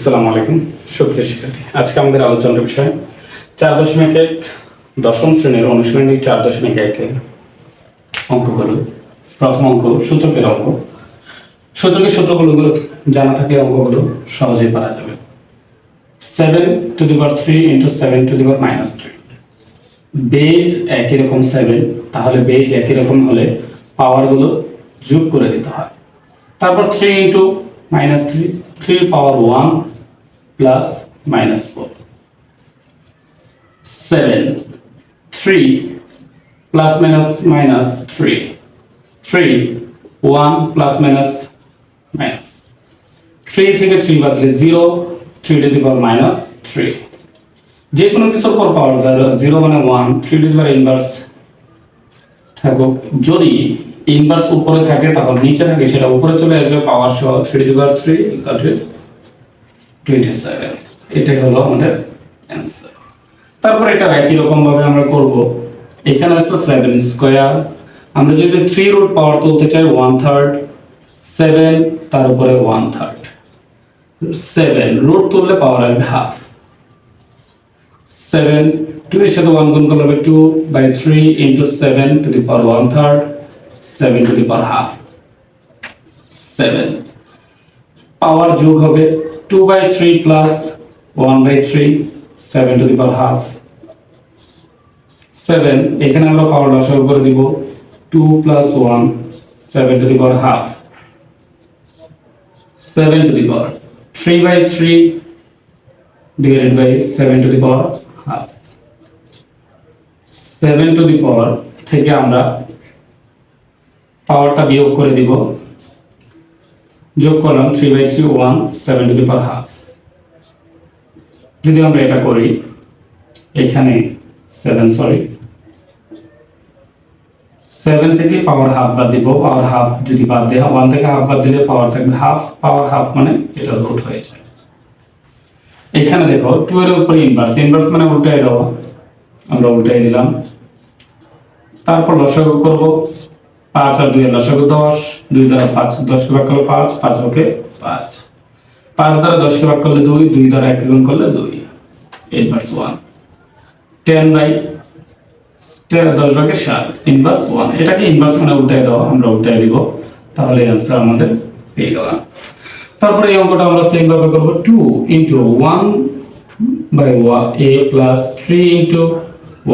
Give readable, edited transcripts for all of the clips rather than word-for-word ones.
আসসালামু আলাইকুম সুপ্রিয় শিক্ষার্থী, আজকে আমাদের আলোচনার বিষয় 4.1 দশম শ্রেণীর অনুশীলনী 4.1 অঙ্কগুলো। প্রথম অঙ্ক সূচকের অঙ্ক। সূচকের সূত্রগুলো জানা থাকলে অঙ্কগুলো সহজেই পারা যাবে। 7⁻³ × 7⁻³ বেজ একই রকম 7, তাহলে বেজ একই রকম হলে পাওয়ারগুলো যোগ করে দিতে হয়। তারপর 3 × -3, 3 পাওয়ার 1 plus -4, 7 3 plus minus 3, 3 1 plus minus 3 থেকে 3 বাদ দিলে 0, 3 টু দি পাওয়ার -3। যে কোনো কিছুর পর পাওয়ার 0 মানে 1, 3 টু দি পাওয়ার ইনভার্স থাকুক, যদি ইনভার্স উপরে থাকে তাহলে নিচে থাকে সেটা উপরে চলে আসবে পাওয়ার সহ 3 টু দি পাওয়ার 3 27। এটাই হলো আমাদের অ্যানসার। তারপর এটা একই রকম ভাবে আমরা করব। এখানে আছে 7 স্কয়ার, আমরা যদি 3 রুট পাওয়ার তুলতে চাই 1/3, 7 তার উপরে 1/3, 7 রুট তুললে পাওয়ার আসবে হাফ। 7 2 এর সাথে 1 গুণ করলে হবে 2/3 × 7 to the power 1/3, 7 to the power half. 7 power যোগ হবে 2/3 plus 1/3, 7 to the power half. 7 এখানে আমরা পাওয়ার লসাগু করে দিব 2 plus 1, 7 to the power half. 7 to the power 3/3 divided by 7 to the power half. 7 to the power থেকে আমরা পাওয়ারটা বিয়োগ করে দিব, যোগ করলাম 3/3 1, 7 টু দি পাওয়ার হাফ। যদি আমরা এটা করি এখানে 7 থেকে পাওয়ার হাফ বাদ দিব, পাওয়ার হাফ যদি বাদ দেয় 1 থেকে হাফ বাদ দিলে পাওয়ার থাকবে হাফ, পাওয়ার হাফ মানে এটা রুট হয়ে যায়। এখানে দেখো 2 এর উপরে ইনভার্স মানে উল্টাই দেওয়া, আমরা উল্টাই দিলাম। তারপর লসাগু করব, 5 আর 2 এর লসাগু 10, 2 দ্বারা 5 10 কে ভাগ করলে 5, 5 ওকে 5, 5 দ্বারা 10 কে ভাগ করলে 2, 2 দ্বারা 1 গুণ করলে 2, ইনভার্স 1। 10/10 ইনভার্স 1, এটাকে ইনভার্স মানে উল্টাই দাও, আমরা উল্টাই দিব, তাহলে आंसर আমাদের পেয়ে গেলাম। তারপরে এই অঙ্কটা আমরা সেম ভাবে করব, 2 × 1/a প্লাস 3 ×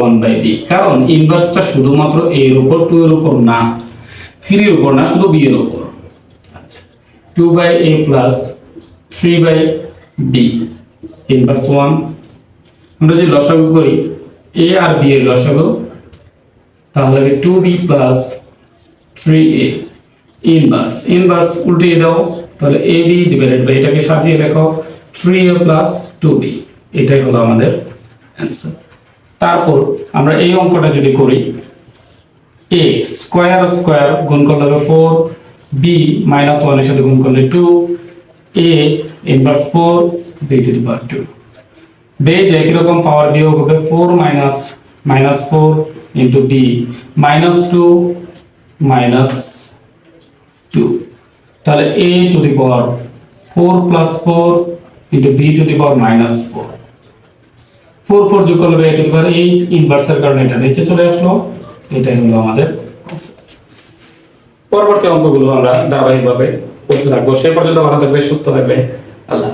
1/b, কারণ ইনভার্সটা শুধুমাত্র a এর উপর, 2 এর উপর না, 3 এর উপর না, শুধু b এর উপর। আচ্ছা, 2/a প্লাস 3/b ইনভার্স 1। আমরা যদি লসাগু করি a আর b এর লসাগু, তাহলে 2b প্লাস 3a ইনভার্স উল্টিয়ে দাও, তাহলে ab ডিভাইডেড বাই এটাকে সাজিয়ে লেখো 3a প্লাস 2b, এটাই হলো আমাদের आंसर। তারপর আমরা এই অঙ্কটা যদি করি, a স্কয়ার গুণ করলে হবে 4, b -1 এর সাথে গুণ করলে 2, a inverse 4, b to the power 2। Base একই রকম পাওয়ার বিয়োগ হবে 4 - -4 × b -2 -2, তাহলে a to the power 4 + 4 × b to the power -4, 4 যোগ করলে a টু দি পাওয়ার 8, ইনভার্সের কারণে এটা নিচে চলে আসলো, এটাই হলো আমাদের। পরবর্তী অঙ্কগুলো আমরা ধারাবাহিকভাবে করতে থাকবো। সেই পর্যন্ত ভালো থাকবে, সুস্থ থাকবে, আল্লাহ।